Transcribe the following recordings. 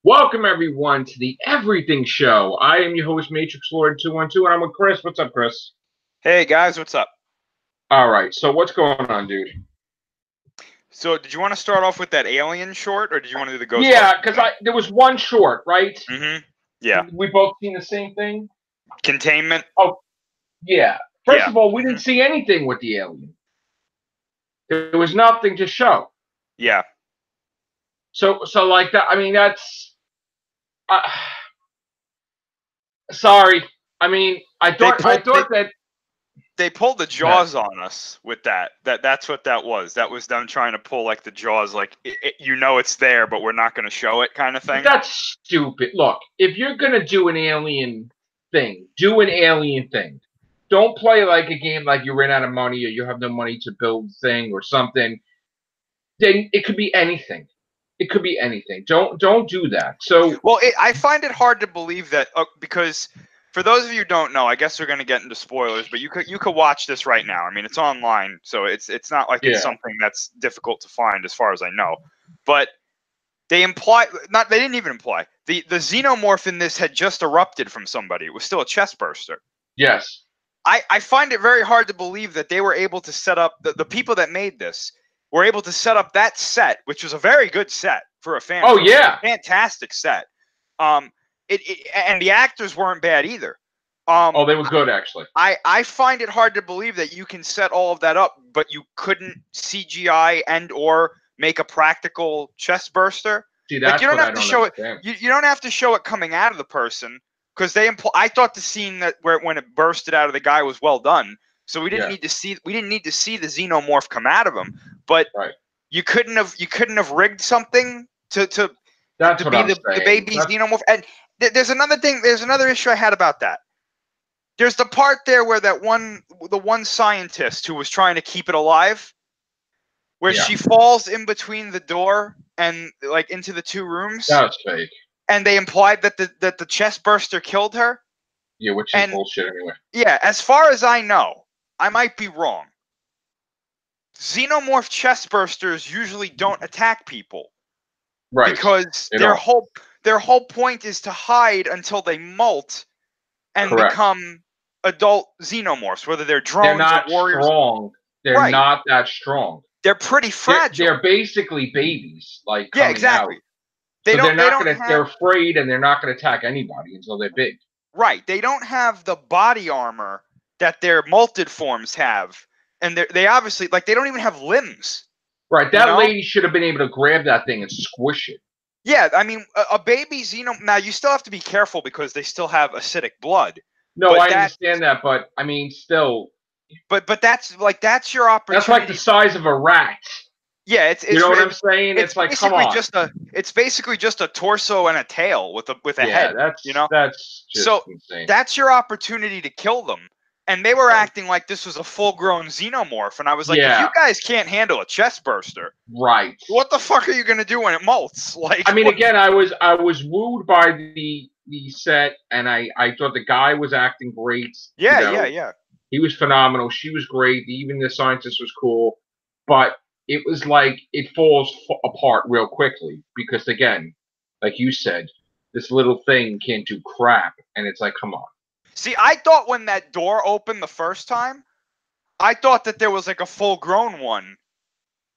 Welcome everyone to the Everything Show. I am your host, Matrix Lord 212, and I'm with Chris. What's up, Chris? Hey guys, what's up? All right, so what's going on, dude? So, did you want to start off with that Alien short, or did you want to do the Ghostbusters? Yeah, because there was one short, right? Mm-hmm. Yeah. We both seen the same thing. Containment. Oh, yeah. First Yeah. of all, we didn't see anything with the alien. There was nothing to show. Yeah. So like that. I mean, that's. Sorry. I mean, I thought that. They pulled the Jaws on us with that. That's what that was. That was them trying to pull like the Jaws, like it's there, but we're not going to show it, kind of thing. That's stupid. Look, if you're gonna do an alien thing, do an alien thing. Don't play like a game like you ran out of money or you have no money to build a thing or something. Then it could be anything. It could be anything. Don't do that. So well, I find it hard to believe that because. For those of you who don't know, I guess we're going to get into spoilers, but you could watch this right now. I mean, it's online, so it's not like it's something that's difficult to find, as far as I know. But they didn't even imply the xenomorph in this had just erupted from somebody. It was still a chest burster. Yes, I find it very hard to believe that they were able to set up the people that made this were able to set up that set, which was a very good set for a fan. Oh yeah, fantastic set. And the actors weren't bad either. Oh, they were good, actually. I find it hard to believe that you can set all of that up, but you couldn't CGI and or make a practical chest burster. See, that's you don't what have to show it. You don't have to show it coming out of the person, because I thought the scene when it bursted out of the guy was well done. So we didn't need to see the xenomorph come out of him. But you couldn't have rigged something to be the baby xenomorph. And there's another thing. There's another issue I had about that. There's the part there where the one scientist who was trying to keep it alive, where she falls in between the door and like into the two rooms. That's fake. And they implied that the chest burster killed her. Yeah, which is bullshit anyway. Yeah, as far as I know, I might be wrong. Xenomorph chest bursters usually don't attack people. Right. Because their whole point is to hide until they molt and become adult xenomorphs, whether they're drones or warriors. Strong. They're not that strong. They're pretty fragile. They're basically babies, like coming out. They're afraid, and they're not gonna attack anybody until they're big. Right. They don't have the body armor that their molted forms have, and they obviously they don't even have limbs. Right. That lady should have been able to grab that thing and squish it. Yeah, I mean, a baby xenomorph. Now you still have to be careful because they still have acidic blood. No, I understand that, but I mean, still. But that's your opportunity. That's like the size of a rat. Yeah, it's you know what I'm saying? It's like, come on. It's basically just a torso and a tail with a head. That's that's just insane. That's your opportunity to kill them. And they were acting like this was a full-grown xenomorph, and I was like, if you guys can't handle a chest burster, right? What the fuck are you gonna do when it molts? I mean, again, I was wooed by the set, and I thought the guy was acting great. Yeah. He was phenomenal. She was great. Even the scientist was cool, but it was like it falls apart real quickly because, again, like you said, this little thing can't do crap, and it's like, come on. See, I thought when that door opened the first time, I thought that there was like a full-grown one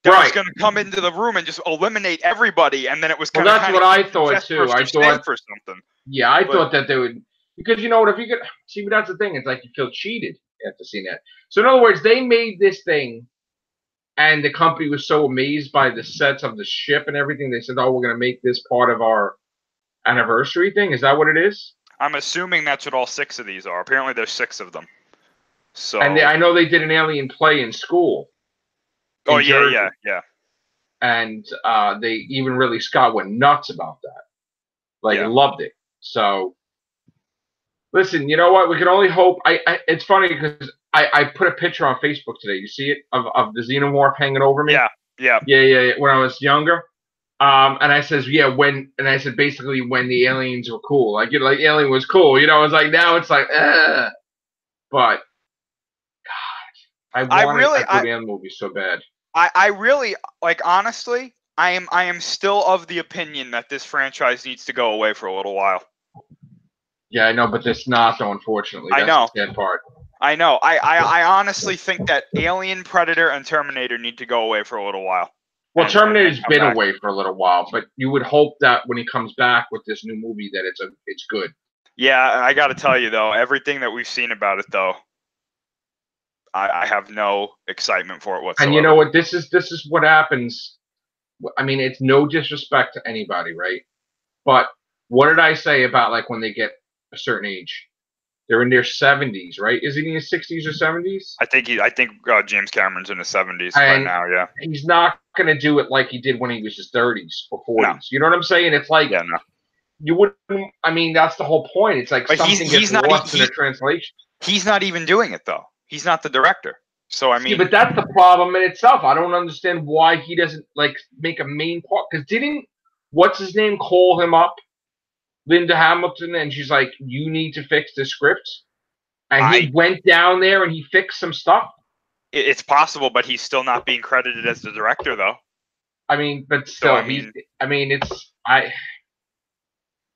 that was going to come into the room and just eliminate everybody, and then it was going to. Well, that's what I thought too. I thought for something. Yeah, I thought that they would, because you know what? If you could see, but that's the thing. It's like you feel cheated after seeing that. So in other words, they made this thing, and the company was so amazed by the sets of the ship and everything. They said, "Oh, we're going to make this part of our anniversary thing." Is that what it is? I'm assuming that's what all 6 of these are. Apparently, there's 6 of them. So. And I know they did an alien play in school. Oh yeah. And they even Ridley Scott went nuts about that. Like, loved it. So, listen, you know what? We can only hope. It's funny because I put a picture on Facebook today. You see it of the xenomorph hanging over me? Yeah. When I was younger. And I says, I said basically when the aliens were cool. Like, Alien was cool. You know, it's like now it's like, but God, I want a good alien movie so bad. I really, like, honestly, I am still of the opinion that this franchise needs to go away for a little while. Yeah, I know, but it's not, though, unfortunately. That's the sad part. I know. I honestly think that Alien, Predator, and Terminator need to go away for a little while. Well, Terminator's been away for a little while, but you would hope that when he comes back with this new movie that it's good. Yeah, I got to tell you, though, everything that we've seen about it, though, I have no excitement for it whatsoever. And you know what? This is what happens. I mean, it's no disrespect to anybody, right? But what did I say about, like, when they get a certain age? They're in their 70s, right? Is he in his 60s or 70s? I think James Cameron's in his 70s right now, yeah. He's not going to do it like he did when he was his 30s or 40s. No. You know what I'm saying? It's like, you wouldn't, I mean, that's the whole point. It's like something gets lost in the translation. He's not even doing it, though. He's not the director. So, I mean. Yeah, but that's the problem in itself. I don't understand why he doesn't, like, make a main part. Because what's his name, call him up? Linda Hamilton, and she's like, you need to fix the script. And he went down there and he fixed some stuff. It's possible, but he's still not being credited as the director, though. I mean, but still,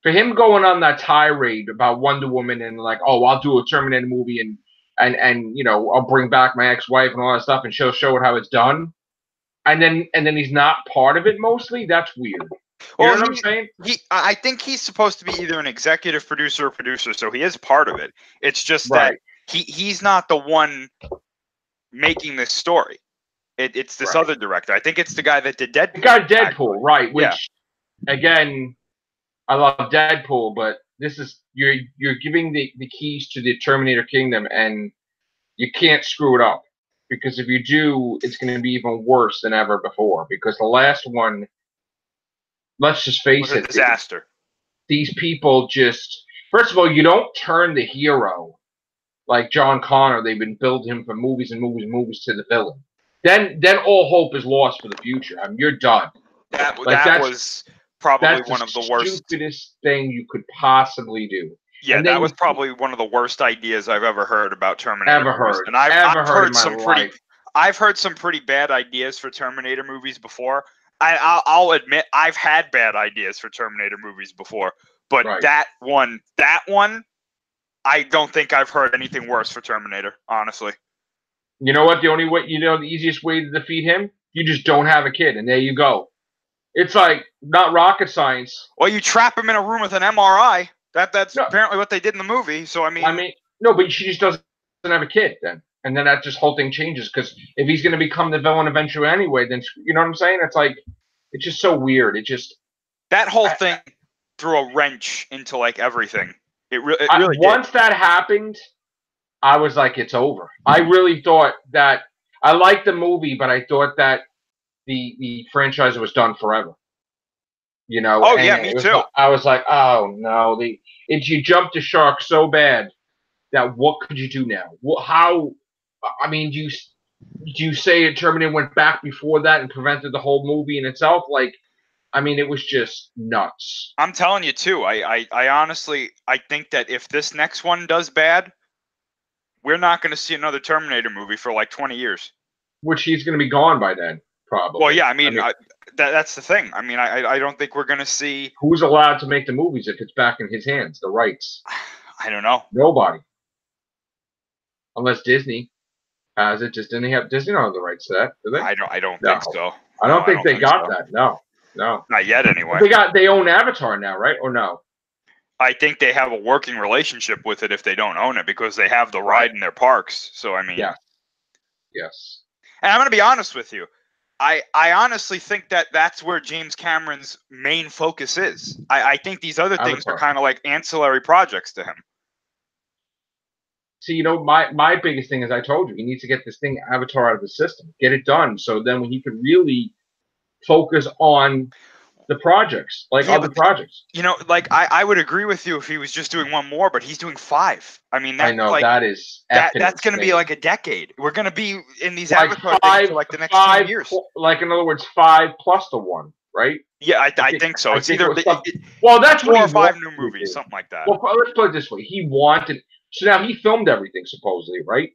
for him going on that tirade about Wonder Woman and like, oh, I'll do a Terminator movie and you know, I'll bring back my ex-wife and all that stuff and she'll show it how it's done. And then he's not part of it mostly. That's weird. You know what I'm saying? I think he's supposed to be either an executive producer or producer, so he is part of it. It's just that he's not the one making this story. It's this other director. I think it's the guy that did Deadpool. The guy Deadpool, right? Which, again, I love Deadpool, but this is you're giving the keys to the Terminator Kingdom, and you can't screw it up because if you do, it's going to be even worse than ever before. Because the last one. Let's just face it. Disaster. These people just, first of all, you don't turn the hero like John Connor. They've been building him for movies and movies and movies to the villain. Then all hope is lost for the future. I mean, you're done. That was probably one of the worst. Stupidest thing you could possibly do. Yeah, that was probably one of the worst ideas I've ever heard about Terminator. Ever heard? And I've heard some pretty bad ideas for Terminator movies before. I'll admit I've had bad ideas for Terminator movies before, but that one, I don't think I've heard anything worse for Terminator, honestly. You know what? The only way, the easiest way to defeat him, you just don't have a kid, and there you go. It's like not rocket science. Well, you trap him in a room with an MRI. That's apparently what they did in the movie. So I mean, no, but she just doesn't have a kid then. And then that just whole thing changes because if he's going to become the villain eventually anyway, then you know what I'm saying? It's like it's just so weird. It just that whole thing threw a wrench into like everything. It really did. Once that happened, I was like, it's over. I really thought that I liked the movie, but I thought that the franchise was done forever. You know? Oh yeah, me too. I was like, oh no, you jumped the shark so bad that what could you do now? How? I mean, do you say Terminator went back before that and prevented the whole movie in itself? Like, I mean, it was just nuts. I'm telling you too. I honestly think that if this next one does bad, we're not going to see another Terminator movie for like 20 years. Which he's going to be gone by then, probably. Well, yeah. I mean that's the thing. I mean, I don't think we're going to see. Who's allowed to make the movies if it's back in his hands? The rights. I don't know. Nobody. Unless Disney has it. Just didn't have Disney don't have the rights to that, do they? I don't think so. I don't think they got that. No. Not yet, anyway. They own Avatar now, right? Or no? I think they have a working relationship with it if they don't own it because they have the ride in their parks. So I mean, yes. And I'm going to be honest with you. I honestly think that that's where James Cameron's main focus is. I think these other things are kind of like ancillary projects to him. See, my biggest thing is I told you, he needs to get this thing Avatar out of the system, get it done, so then when he could really focus on the projects, like other projects. Like I would agree with you if he was just doing one more, but he's doing 5. I mean, I know that is that's going to be like a decade. We're going to be in these Avatar things for like the next 10 years. Like in other words, 5 plus the 1, right? Yeah, I think so. It's either that's 4 or 5 new movies, something like that. Well, let's put it this way: he wanted. So now he filmed everything supposedly, right?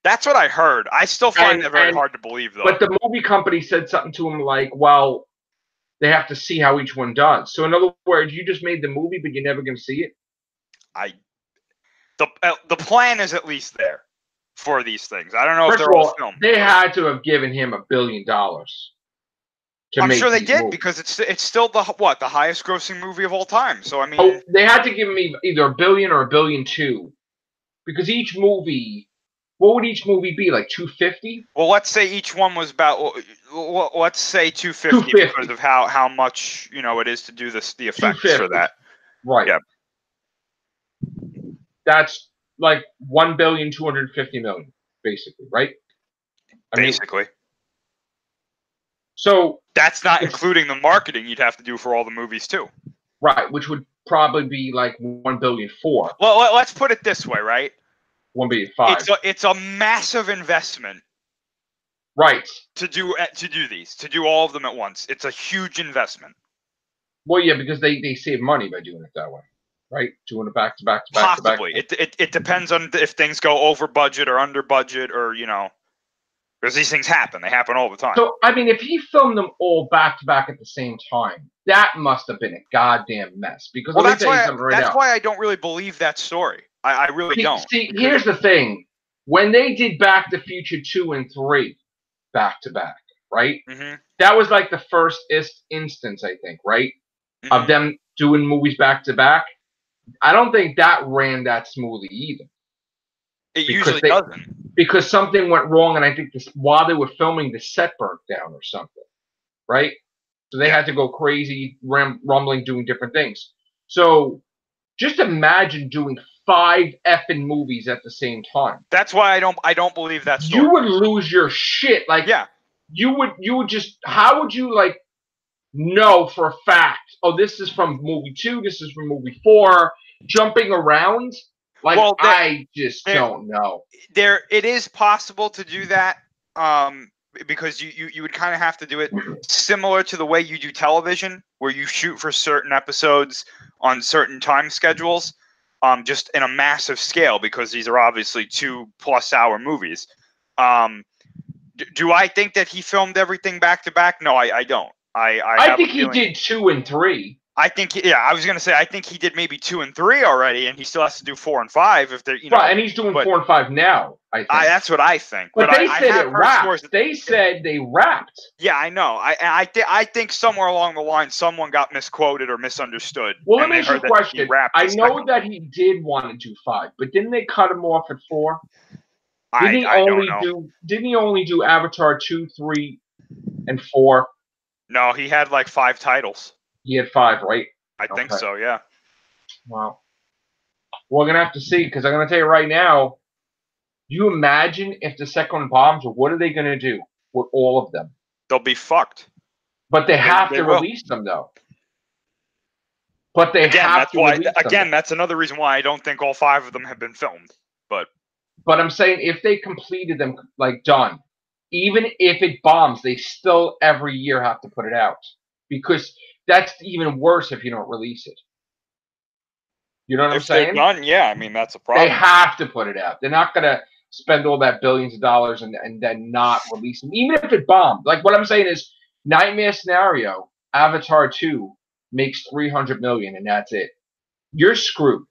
That's what I heard. I still find that very hard to believe, though. But the movie company said something to him like, "Well, they have to see how each one does. So in other words, you just made the movie, but you're never going to see it. The plan is at least there for these things. I don't know if First they're of all all, filmed. they had to have given him $1 billion. I'm sure they did movies. because it's still the highest grossing movie of all time. So I mean, oh, they had to give me either $1 billion or $1.2 billion, because each movie, what would each movie be, like 250? Well, let's say each one was about. Let's say 250 because of how much it is to do the effects for that. Right. Yeah. That's like $1,250,000,000, basically, right? Basically. So that's not including the marketing you'd have to do for all the movies too. Right, which would probably be like $1.4 billion. Well, let's put it this way, right? $1.5 billion. It's a massive investment. Right. To do all of them at once. It's a huge investment. Well, yeah, because they save money by doing it that way, right? Doing it back to back to back. Possibly. It depends on if things go over budget or under budget, or because these things happen. They happen all the time. So I mean, if he filmed them all back to back at the same time, that must have been a goddamn mess. Because that's why I don't really believe that story. I really don't. See, here's the thing: when they did Back to the Future 2 and 3 back to back, right? Mm-hmm. That was like the first instance, I think, right? Mm-hmm. Of them doing movies back to back. I don't think that ran that smoothly either. It usually doesn't. Because something went wrong, and I think while they were filming, the set burnt down or something, right? So they had to go crazy, rumbling, doing different things. So just imagine doing 5 effing movies at the same time. That's why I don't believe that story. You would lose your shit. Like, yeah. You would just, how would you, like, know for a fact, oh, this is from movie 2, this is from movie 4, jumping around? Like, I just don't know. It is possible to do that, because you would kind of have to do it similar to the way you do television, where you shoot for certain episodes on certain time schedules, just in a massive scale, because these are obviously 2+ hour movies. Do I think that he filmed everything back to back? No, I don't. I think he did 2 and 3. I think, I was gonna say, I think he did maybe 2 and 3 already, and he still has to do 4 and 5 if they're, Right, and he's doing 4 and 5 now. I think that's what I think. But they said it wrapped. They said they wrapped. Yeah, I know. I think somewhere along the line someone got misquoted or misunderstood. Well, let me ask you a question. I know that he did want to do 5, but didn't they cut him off at 4? Didn't he only do Avatar 2, 3, and 4? No, he had like 5 titles. He had 5, right? I think so, yeah. Wow. Well, we're going to have to see, because I'm going to tell you right now, do you imagine if the second one bombs, what are they going to do with all of them? They'll be fucked. But they have to release them, though. But they have to release them. Again, that's another reason why I don't think all 5 of them have been filmed. But I'm saying, if they completed them, like, done, even if it bombs, they still every year have to put it out. Because that's even worse if you don't release it. You know what I'm saying? If they're done, yeah. I mean, that's a problem. They have to put it out. They're not going to spend all that billions of dollars and then not release them. Even if it bombed. Like, what I'm saying is, nightmare scenario, Avatar 2 makes $300 million, and that's it. You're screwed.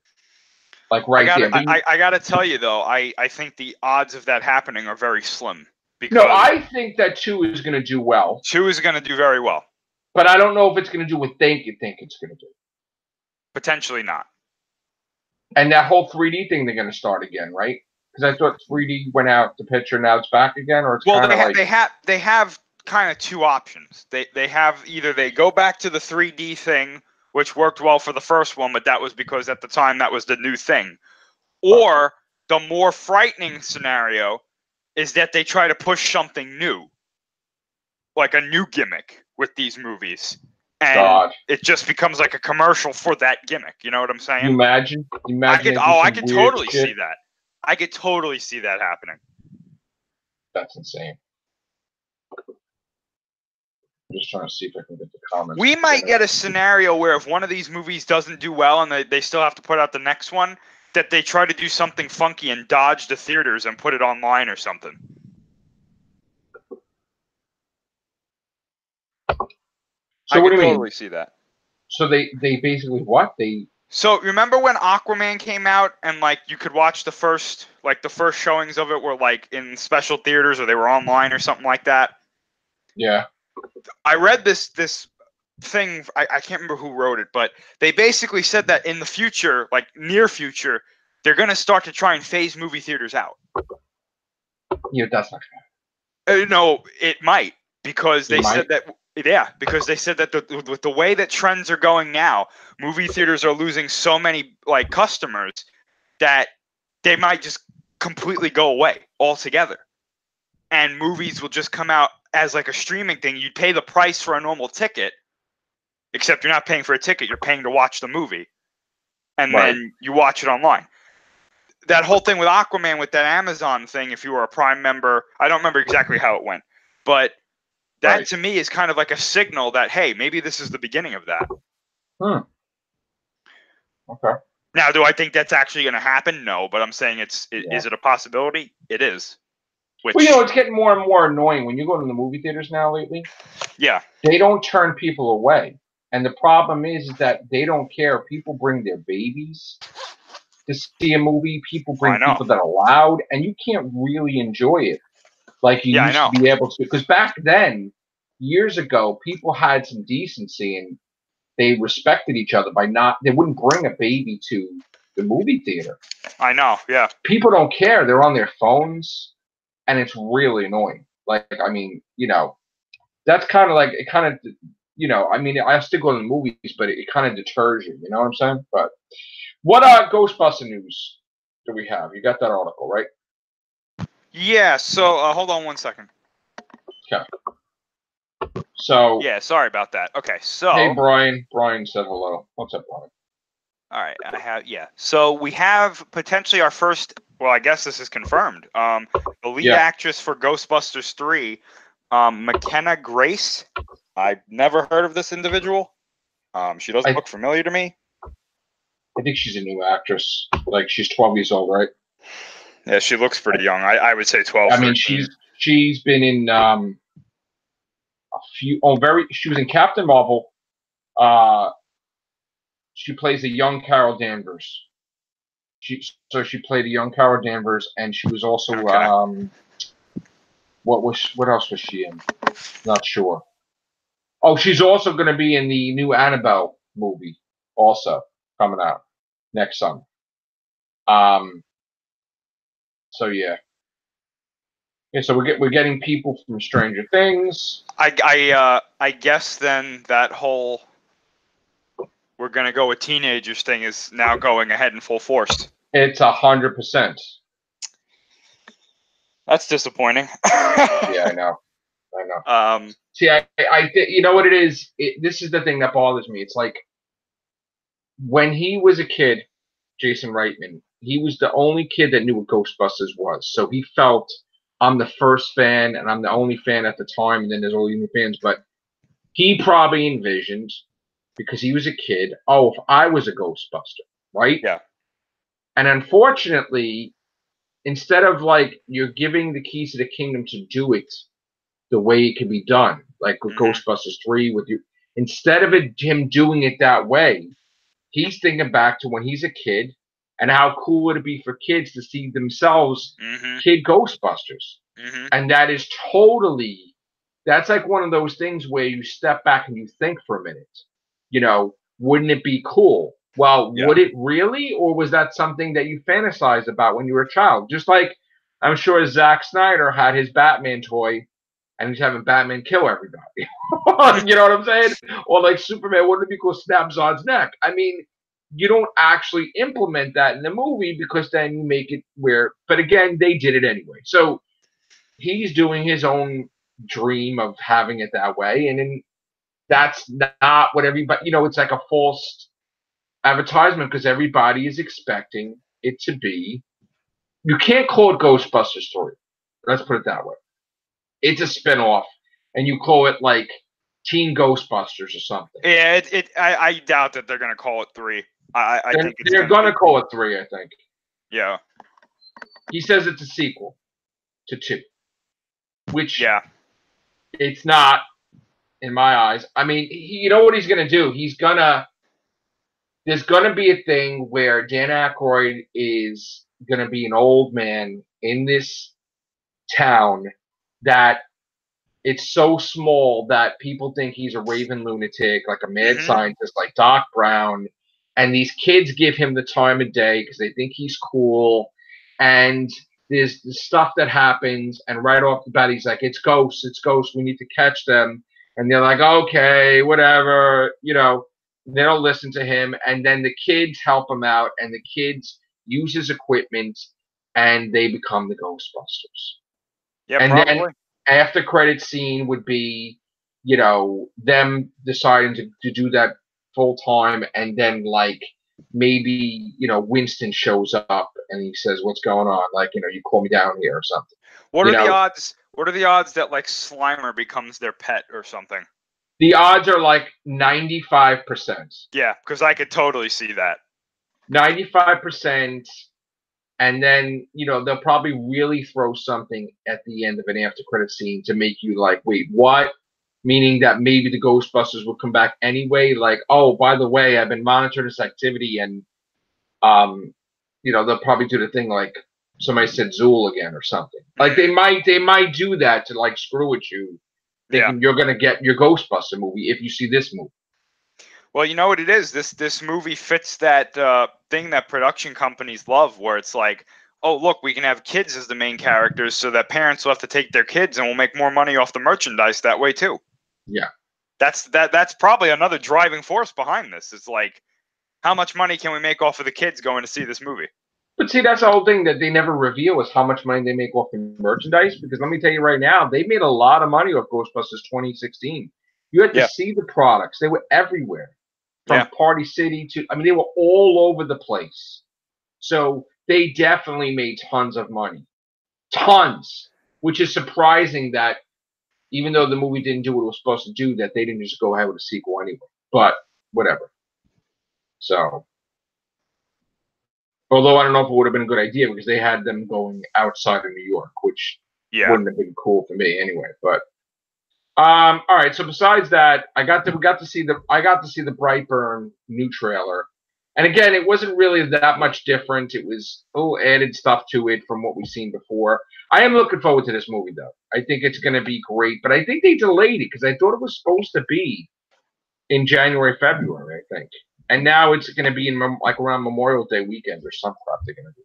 Like, right there. I got to tell you, though, I think the odds of that happening are very slim. No, I think that 2 is going to do well. 2 is going to do very well. But I don't know if it's going to do what you think it's going to do. Potentially not. And that whole 3D thing, they're going to start again, right? Because I thought 3D went out the picture, now it's back again, or it's they have kind of 2 options. They have either they go back to the 3D thing, which worked well for the first one, but that was because at the time that was the new thing, or the more frightening scenario is that they try to push something new, like a new gimmick with these movies. And it just becomes like a commercial for that gimmick. You know what I'm saying? Imagine I could totally see that. I could totally see that happening. That's insane. I'm just trying to see if I can get the comments. We might get a scenario where if one of these movies doesn't do well and they still have to put out the next one, that they try to do something funky and dodge the theaters and put it online or something. So what do you mean? Totally see that. So they basically what? So remember when Aquaman came out and like you could watch the first showings of it were like in special theaters or they were online or something like that? Yeah. I read this thing, I can't remember who wrote it, but they basically said that in the future, like near future, they're going to start to try and phase movie theaters out. Yeah, that's not No, it might, because they said might? that, yeah, because they said that with the way that trends are going now, movie theaters are losing so many like customers that they might just completely go away altogether. And movies will just come out as like a streaming thing. You'd pay the price for a normal ticket, except you're not paying for a ticket, you're paying to watch the movie. And Right. then you watch it online. That whole thing with Aquaman with that Amazon thing, if you were a Prime member, I don't remember exactly how it went, but that Right. to me is kind of like a signal that, hey, maybe this is the beginning of that. Okay. Now, do I think that's actually going to happen? No, but I'm saying is it a possibility? It is. Which, Well, it's getting more and more annoying when you go to the movie theaters now lately. Yeah. They don't turn people away. And the problem is that they don't care. People bring their babies to see a movie. People bring people that are loud, and you can't really enjoy it like you used to be able to. Because back then, years ago, people had some decency and they respected each other by they wouldn't bring a baby to the movie theater. I know, yeah. People don't care. They're on their phones, and it's really annoying. Like, I mean, that's kind of like, it kind of, I mean, I still go to the movies, but it kind of deters you. You know what I'm saying? But what Ghostbuster news do we have? You got that article, right? Yeah, so hold on one second. Okay. So. Yeah, sorry about that. Okay, so. Hey, Brian. Brian said hello. What's up, Brian? All right, yeah. So we have potentially our first, well, I guess this is confirmed. The lead actress for Ghostbusters 3, McKenna Grace. I've never heard of this individual. She doesn't look familiar to me. I think she's a new actress. Like, she's 12 years old, right? Yeah, she looks pretty young. I would say 12. I mean, she's been in a few. She was in Captain Marvel. She plays a young Carol Danvers. She played a young Carol Danvers, and she was also what else was she in? Not sure. Oh, she's also going to be in the new Annabelle movie, also coming out next summer. So yeah. Yeah, so we're getting people from Stranger Things. I guess then that whole we're gonna go with teenagers thing is now going ahead in full force. It's 100%. That's disappointing. Yeah, I know. See, I you know what it is? This is the thing that bothers me. It's like when he was a kid, Jason Reitman, he was the only kid that knew what Ghostbusters was. So he felt, I'm the first fan, and I'm the only fan at the time, and then there's all the new fans. But he probably envisioned, because he was a kid, oh, if I was a Ghostbuster, right? Yeah. And unfortunately, instead of like you're giving the keys to the kingdom to do it the way it can be done, like with Ghostbusters 3, with you, instead of him doing it that way, he's thinking back to when he's a kid and how cool would it be for kids to see themselves kid Ghostbusters. And that is totally, that's like one of those things where you step back and you think for a minute, wouldn't it be cool? Well, would it really? Or was that something that you fantasized about when you were a child? Just like I'm sure Zack Snyder had his Batman toy and he's having Batman kill everybody. You know what I'm saying? Or like Superman, wouldn't it be cool, snap Zod's neck? I mean, you don't actually implement that in the movie because then you make it where, but again, they did it anyway. So he's doing his own dream of having it that way. And then that's not what everybody, it's like a false advertisement because everybody is expecting it to be. You can't call it Ghostbusters 3. Let's put it that way. It's a spinoff, and you call it like Teen Ghostbusters or something. Yeah, I doubt that they're gonna call it 3. I think they're gonna call it 3. I think. Yeah. He says it's a sequel to 2, which it's not. in my eyes. I mean, you know what he's gonna do? There's gonna be a thing where Dan Aykroyd is gonna be an old man in this town that it's so small that people think he's a raving lunatic, like a mad scientist, like Doc Brown. And these kids give him the time of day because they think he's cool. And there's the stuff that happens, and right off the bat, he's like, "It's ghosts, it's ghosts. We need to catch them." And they're like, "Okay, whatever," you know. They don't listen to him, and then the kids help him out, and the kids use his equipment, and they become the Ghostbusters. Yeah, And probably. then after credit scene would be, you know, them deciding to do that full time, and then like maybe, you know, Winston shows up and he says, "What's going on?" Like, you know, "You call me down here," or something. What You are the know, odds? What are the odds that like Slimer becomes their pet or something? the odds are like 95%. Yeah, because I could totally see that. 95%. And then, you know, they'll probably really throw something at the end of an after credit scene to make you like, "Wait, what?" Meaning that maybe the Ghostbusters will come back anyway. Like, "Oh, by the way, I've been monitoring this activity," and you know, they'll probably do the thing like somebody said Zool again or something. Like they might do that to like screw with you, thinking you're gonna get your Ghostbuster movie if you see this movie. Well, you know what it is. This movie fits that thing that production companies love, where it's like, oh, look, we can have kids as the main characters, so that parents will have to take their kids, and we'll make more money off the merchandise that way too. Yeah, that's probably another driving force behind this. It's like, how much money can we make off of the kids going to see this movie? but see, that's the whole thing that they never reveal is how much money they make off the merchandise. Because let me tell you right now, they made a lot of money off Ghostbusters 2016. You had to Yeah. see the products; they were everywhere. From Yeah. Party City to, I mean, they were all over the place. So they definitely made tons of money. Tons. Which is surprising that even though the movie didn't do what it was supposed to do, that they didn't just go ahead with a sequel anyway. But whatever. So, although I don't know if it would have been a good idea because they had them going outside of New York, which wouldn't have been cool for me anyway. But all right. So besides that, we got to see the BrightBurn new trailer, and again, it wasn't really that much different. It was added stuff to it from what we've seen before. I am looking forward to this movie though. I think it's going to be great, but I think they delayed it because I thought it was supposed to be in January, February, I think, and now it's going to be in like around Memorial Day weekend or some crap they're going to do.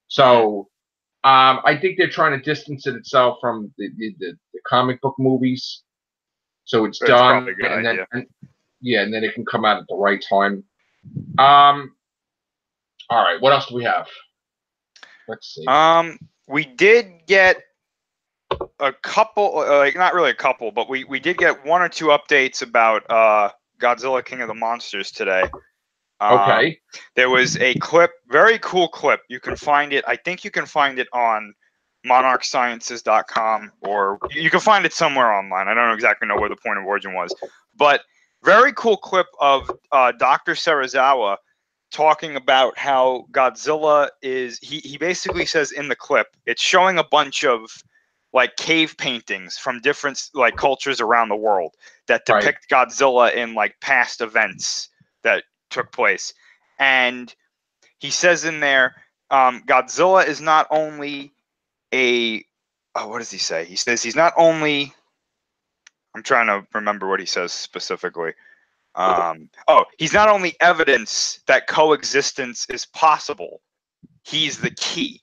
So. I think they're trying to distance itself from the comic book movies. So it's done, Probably a good and idea. and then it can come out at the right time. All right, what else do we have? Let's see. We did get a couple, like not really a couple, but we did get one or two updates about Godzilla King of the Monsters today. Okay. There was a clip, very cool clip. You can find it. I think you can find it on monarchsciences.com, or you can find it somewhere online. I don't exactly know where the point of origin was, but very cool clip of Dr. Serizawa talking about how Godzilla is. He basically says in the clip, it's showing a bunch of like cave paintings from different like cultures around the world that depict Godzilla in like past events that took place. And he says in there, Godzilla is not only what does he say? He says he's not only, I'm trying to remember what he says specifically. He's not only evidence that coexistence is possible, he's the key.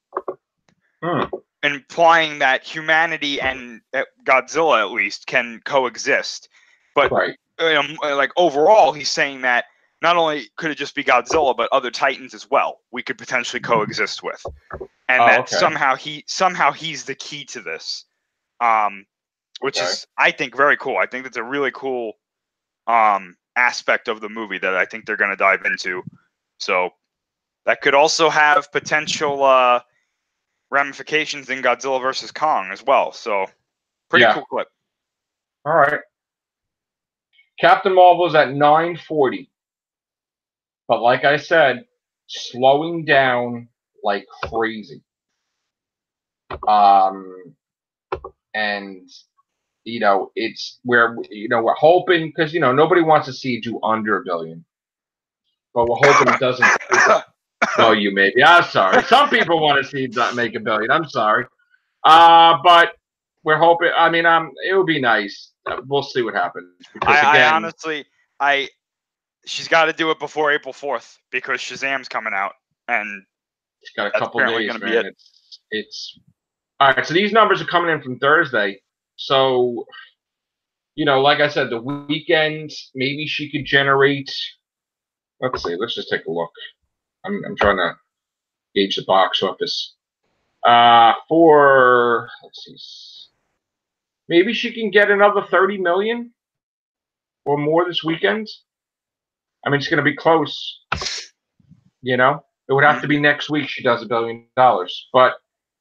Implying that humanity and Godzilla at least can coexist. But like overall, he's saying that not only could it just be Godzilla, but other Titans as well we could potentially coexist with, and that somehow he's the key to this, which is, I think, very cool. I think that's a really cool aspect of the movie that I think they're going to dive into. So that could also have potential ramifications in Godzilla versus Kong as well. So pretty cool clip. All right. Captain Marvel's at 9:40. But like I said, slowing down like crazy. And it's where we're hoping because nobody wants to see it do under $1 billion, but we're hoping it doesn't. Oh, you maybe. I'm sorry. Some people want to see it make $1 billion. I'm sorry. But we're hoping. I mean, it would be nice. We'll see what happens. Because I honestly, she's got to do it before April 4th because Shazam's coming out, and it's got a couple of days, man. It's all right. So these numbers are coming in from Thursday. So, like I said, the weekend maybe she could generate. Let's see. Let's just take a look. I'm trying to gauge the box office. Let's see, maybe she can get another 30 million or more this weekend. I mean, it's going to be close. It would have to be next week she does $1 billion. But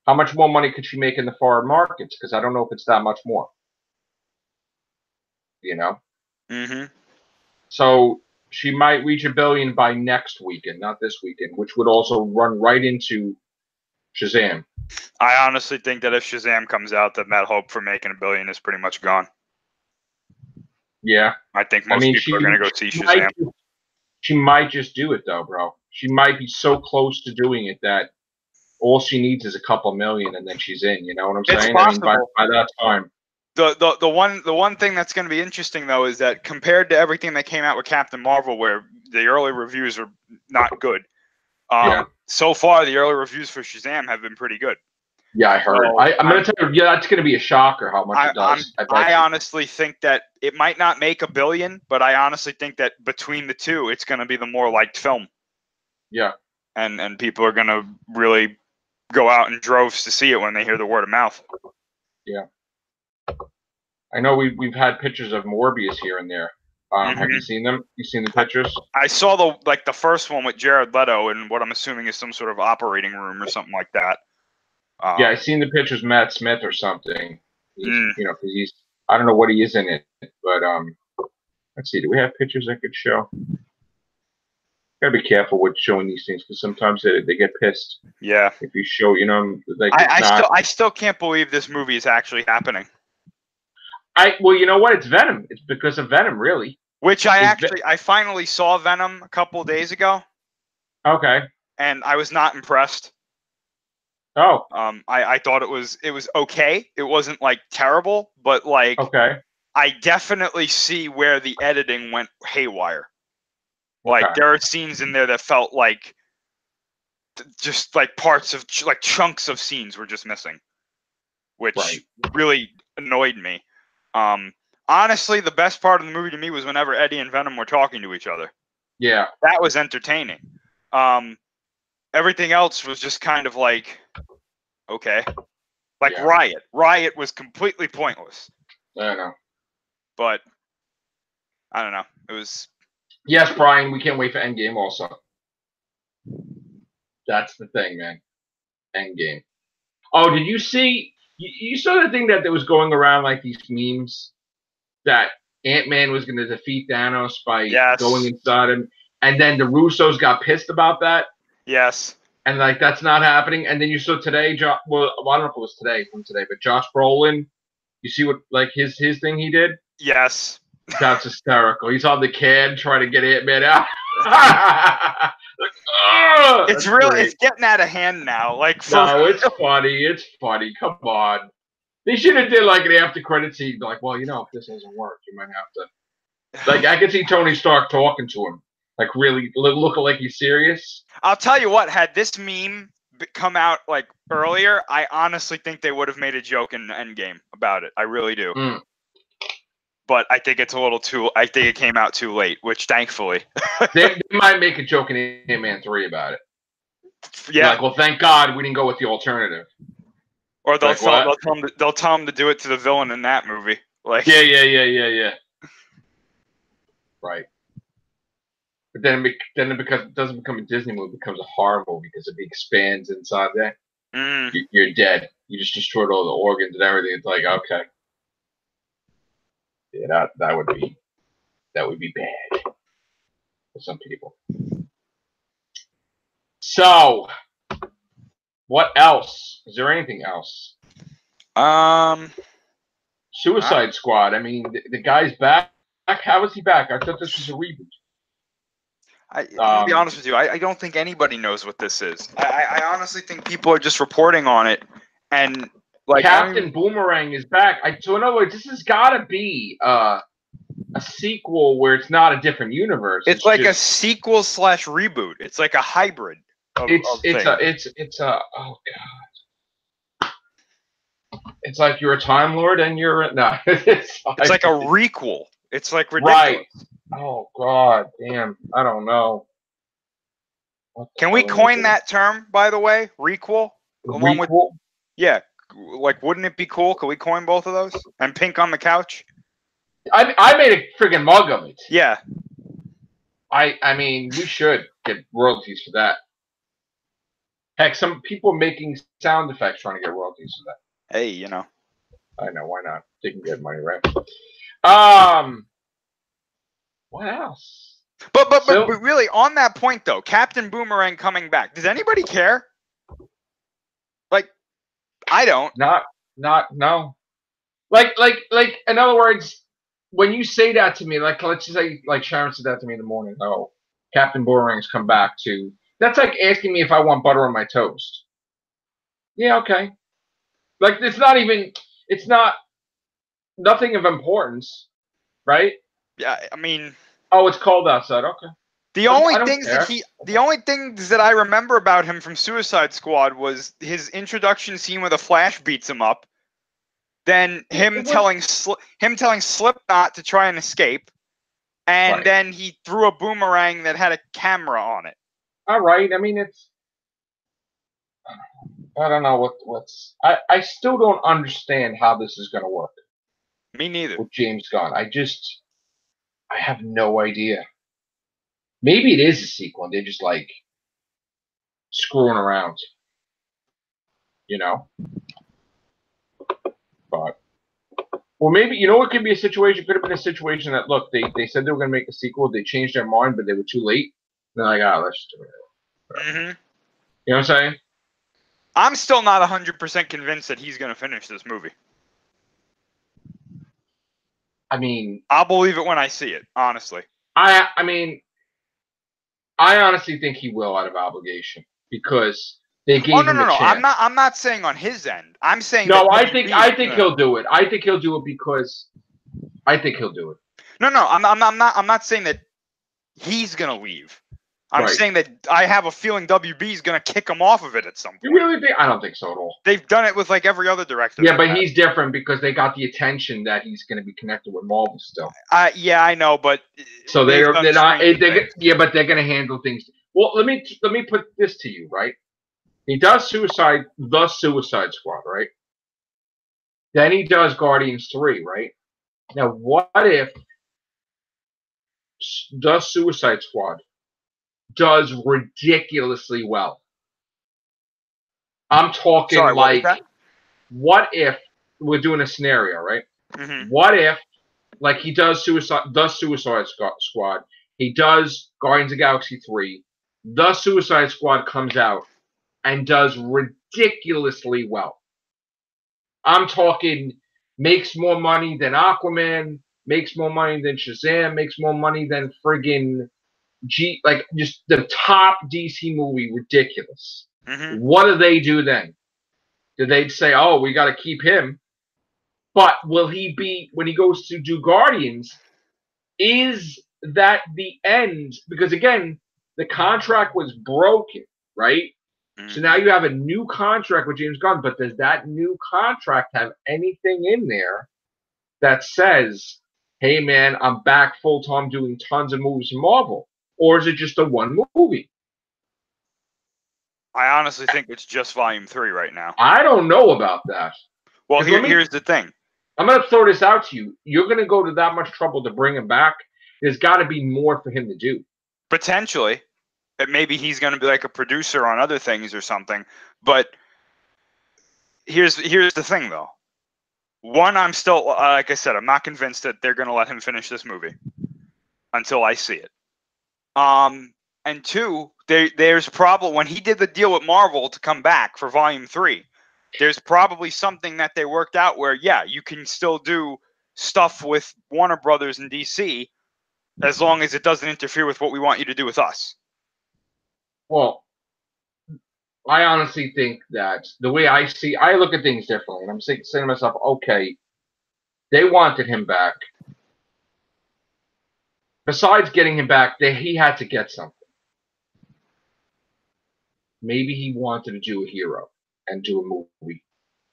how much more money could she make in the foreign markets? Because I don't know if it's that much more. So she might reach $1 billion by next weekend, not this weekend, which would also run right into Shazam. I honestly think that if Shazam comes out, then that hope for making $1 billion is pretty much gone. Yeah. I think most people are going to go see Shazam. She might just do it, though, bro. She might be so close to doing it that all she needs is a couple million, and then she's in. You know what I'm saying? Possible. I mean, by that time. The one thing that's going to be interesting, though, is that compared to everything that came out with Captain Marvel, where the early reviews are not good, so far the early reviews for Shazam have been pretty good. Yeah, I heard. I'm going to tell you, that's going to be a shocker how much it does. I honestly think that it might not make $1 billion, but I honestly think that between the two, it's going to be the more liked film. Yeah. And people are going to really go out in droves to see it when they hear the word of mouth. Yeah. I know we've had pictures of Morbius here and there. Have you seen them? You seen the pictures? I saw the first one with Jared Leto in what I'm assuming is some sort of operating room or something like that. Yeah, I seen the pictures. Matt Smith or something. He's I don't know what he is in it, but let's see. Do we have pictures I could show? Gotta be careful with showing these things because sometimes they get pissed. Yeah. If you show, like I still can't believe this movie is actually happening. Well, you know what? It's Venom. It's because of Venom, really. Which I finally saw Venom a couple of days ago. Okay. And I was not impressed. Oh. I thought it was okay. It wasn't like terrible, but like okay. I definitely see where the editing went haywire. Like there are scenes in there that felt like just like parts of like chunks of scenes were just missing, which really annoyed me. Honestly, the best part of the movie to me was whenever Eddie and Venom were talking to each other. Yeah. That was entertaining. Everything else was just kind of like, okay. Like Riot. Riot was completely pointless. I know. But, I don't know. It was... Yes, Brian, we can't wait for Endgame also. That's the thing, man. Endgame. Oh, did you see... You saw the thing that was going around like these memes that Ant-Man was going to defeat Thanos by going inside him, and then the Russos got pissed about that? Yes. And like that's not happening. And then you saw today, I don't know if it was today, but Josh Brolin, you see what like his thing he did? Yes. That's hysterical. He's on the can trying to get Ant-Man out. It's really it's getting out of hand now. Like it's funny. It's funny. Come on. They should have did like an after credit scene. Like, well, if this doesn't work, you might have to. Like, I could see Tony Stark talking to him, like really looking like he's serious. I'll tell you what. Had this meme come out like earlier, I honestly think they would have made a joke in Endgame about it. I really do. But I think it's a little too. I think it came out too late, which thankfully they might make a joke in Ant-Man 3 about it. Yeah. Like, well, thank God we didn't go with the alternative. Or they'll tell him to do it to the villain in that movie. Like yeah. Right. But then because it doesn't become a Disney movie, it becomes a horror movie because it expands inside there. You're dead. You just destroyed all the organs and everything. It's like, okay. Yeah, that would be bad for some people. So, what else? Is there anything else? Suicide Squad. I mean, the guy's back. How is he back? I thought this was a reboot. I'm gonna be honest with you. I don't think anybody knows what this is. I honestly think people are just reporting on it, and like Captain Boomerang is back. So in other words, this has got to be a sequel where it's not a different universe. It's like just a sequel / reboot. It's like a hybrid. It's a oh god. It's like you're a Time Lord and you're no. It's like a requel. It's like ridiculous. Right. Oh god, damn. I don't know. Can we coin that term, by the way? Requel? Requel? Yeah. Like, wouldn't it be cool? Could we coin both of those? And Pink on the Couch? I made a friggin' mug of it. Yeah. I mean, we should get royalties for that. Heck, some people making sound effects trying to get royalties for that. Hey, you know. I know, why not? They can get money, right? What else? But really, on that point though, Captain Boomerang coming back. Does anybody care? Like, I don't. No. Like, in other words, when you say that to me, like, let's just say, like, Sharon said that to me in the morning. Oh, Captain Boomerang's come back to. That's like asking me if I want butter on my toast. Yeah, okay. Like, it's not nothing of importance, right? Yeah, I mean. Oh, it's cold outside. Okay. The only things that I remember about him from Suicide Squad was his introduction scene where the Flash beats him up. Then him telling Slipknot to try and escape, and then he threw a boomerang that had a camera on it. All right. I mean, I don't know what's. I still don't understand how this is going to work. Me neither. With James Gunn, I have no idea. Maybe it is a sequel, and they're just like screwing around, you know. But, or maybe, you know, it could be a situation. Could have been a situation that, look, they said they were going to make a sequel. They changed their mind, but they were too late. And they're like, let's just do it. Mm-hmm. You know what I'm saying? I'm still not 100% convinced that he's going to finish this movie. I mean, I'll believe it when I see it. Honestly, I mean, I honestly think he will out of obligation because they gave him a chance. I'm not saying on his end. I'm saying no. I think he'll do it. I think he'll do it because I think he'll do it. No. I'm not saying that he's gonna leave. I'm saying that I have a feeling WB is gonna kick him off of it at some point. You really think? I don't think so at all. They've done it with like every other director. Yeah, but he's different because they got the attention that he's gonna be connected with Marvel still. Yeah, I know, but so they're not. Yeah, but they're gonna handle things. Well, let me put this to you, right? He does the Suicide Squad, right? Then he does Guardians 3, right? Now, what if the Suicide Squad does ridiculously well? I'm talking what if we're doing a scenario, right? Mm-hmm. What if, like, he does the Suicide Squad, he does Guardians of the Galaxy 3, the Suicide Squad comes out and does ridiculously well. I'm talking makes more money than Aquaman, makes more money than Shazam, makes more money than friggin' like just the top DC movie, ridiculous. Mm-hmm. What do they do then? Do they say, oh, we got to keep him? But will he be, when he goes to do Guardians, is that the end? Because again, the contract was broken, right? Mm-hmm. So now you have a new contract with James Gunn, but does that new contract have anything in there that says, hey man, I'm back full time doing tons of movies in Marvel? Or is it just a one movie? I honestly think it's just Volume 3 right now. I don't know about that. Well, here's the thing. I'm going to throw this out to you. You're going to go to that much trouble to bring him back. There's got to be more for him to do. Potentially. Maybe he's going to be like a producer on other things or something. But here's the thing, though. One, I'm still, like I said, I'm not convinced that they're going to let him finish this movie until I see it. And two, there's a problem. When he did the deal with Marvel to come back for Volume 3, there's probably something that they worked out where, yeah, you can still do stuff with Warner Brothers and DC as long as it doesn't interfere with what we want you to do with us. Well, I honestly think that the way I look at things differently, and I'm saying to myself, okay, they wanted him back. Besides getting him back, he had to get something. Maybe he wanted to do a hero and do a movie.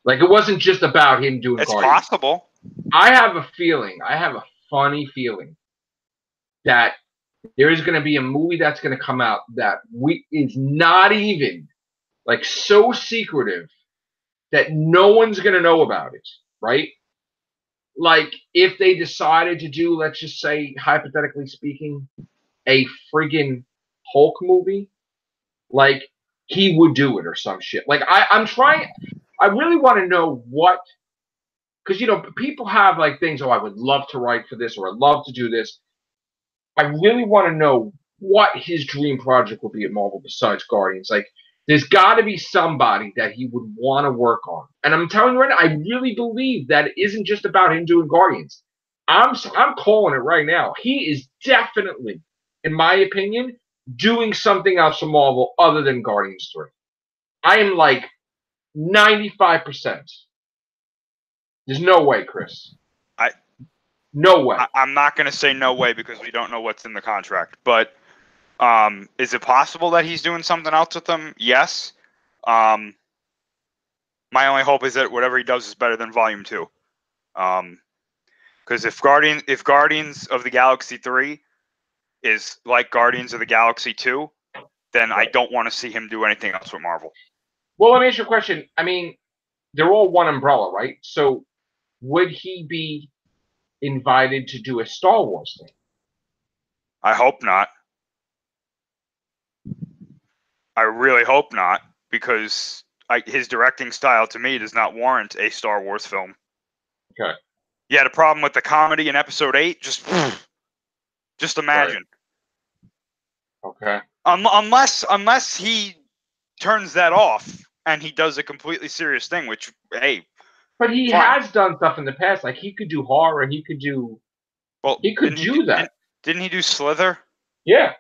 Like, it wasn't just about him doing It's Guardians. possible. I have a funny feeling that there is going to be a movie that's going to come out that is not even, like, so secretive that no one's going to know about it, right? Like, if they decided to do, let's just say, hypothetically speaking, a friggin' Hulk movie, like, he would do it or some shit. Like, I really want to know what, because, you know, people have, like, things, oh, I would love to write for this, or I'd love to do this. I really want to know what his dream project would be at Marvel besides Guardians. Like, there's got to be somebody that he would want to work on. And I'm telling you right now, I really believe that it isn't just about him doing Guardians. I'm calling it right now. He is definitely, in my opinion, doing something else for Marvel other than Guardians 3. I am like 95%. There's no way, Chris. No way. I'm not going to say no way because we don't know what's in the contract. But is it possible that he's doing something else with them? Yes. My only hope is that whatever he does is better than Volume 2. Because if Guardians of the Galaxy 3 is like Guardians of the Galaxy 2, then I don't want to see him do anything else with Marvel. Well, let me ask you a question. I mean, they're all one umbrella, right? So would he be invited to do a Star Wars thing? I hope not. I really hope not, because his directing style to me does not warrant a Star Wars film. Okay. You had a problem with the comedy in Episode 8? Just imagine. Right. Okay. Unless he turns that off and he does a completely serious thing, which, hey. But he has done stuff in the past. Like, he could do horror. He could do. Well, he could do that. Didn't he do Slither? Yeah.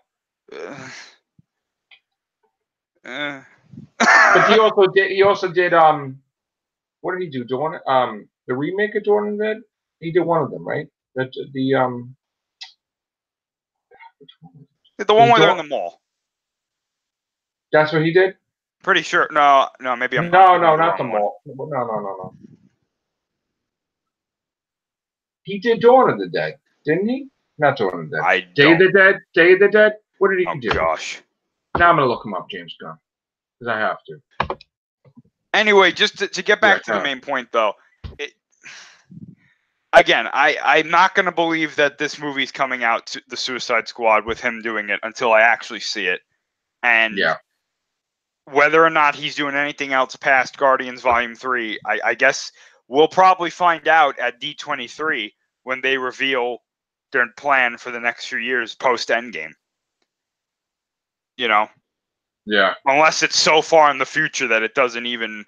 But he also did. What did he do? The remake of Dawn of the Dead. He did one of them, right? The one where they're in the mall. That's what he did. Pretty sure. No, maybe I'm. No, not the mall. No. He did Dawn of the Dead, didn't he? Not Dawn of the Dead. Day of the Dead. Day of the Dead. What did he do? Oh gosh. Now I'm gonna look him up, James Gunn, because I have to. Anyway, just to get back to the main point, though. Again, I'm not going to believe that this movie's coming out, to the Suicide Squad, with him doing it until I actually see it. And whether or not he's doing anything else past Guardians Volume 3, I guess we'll probably find out at D23 when they reveal their plan for the next few years post-Endgame. You know? Yeah. Unless it's so far in the future that it doesn't even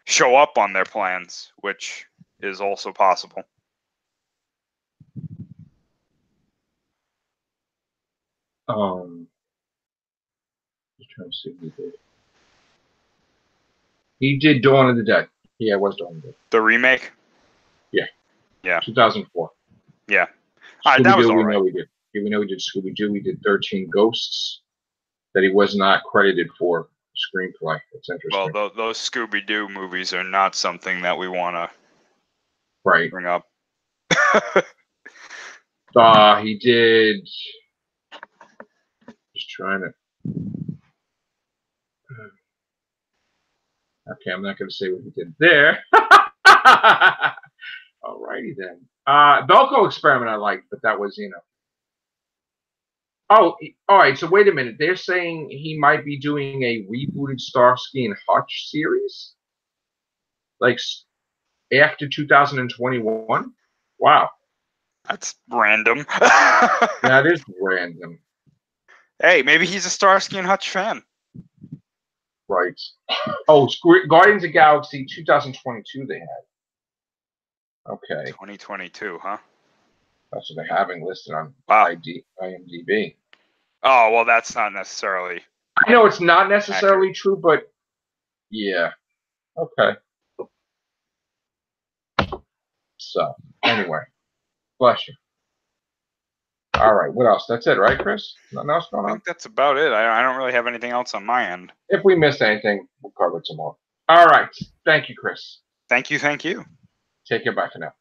show up on their plans, which is also possible. Just trying to see what he did. He did Dawn of the Dead. Yeah, it was Dawn of the Dead. The remake? Yeah. 2004. Yeah. That was all right. We know he did Scooby-Doo. He did 13 Ghosts that he was not credited for screenplay. It's interesting. Well, those Scooby-Doo movies are not something that we want to bring up. He did. Just trying to. Okay, I'm not going to say what he did there. Alrighty then. Belko Experiment I liked, but that was, Oh, all right. So wait a minute. They're saying he might be doing a rebooted Starsky and Hutch series, like after 2021. Wow, that's random. That is random. Hey, maybe he's a Starsky and Hutch fan. Right. Oh, Guardians of the Galaxy 2022 they had. Okay. 2022, huh? That's what they're having listed on Wow. IMDb. Oh, well, that's not necessarily. I know it's not necessarily accurate. true, but yeah. Okay. So, anyway. Bless you. All right. What else? That's it, right, Chris? Nothing else going I on? think that's about it. I don't really have anything else on my end. If we missed anything, we'll cover it some more. All right. Thank you, Chris. Thank you. Thank you. Take care. Bye for now.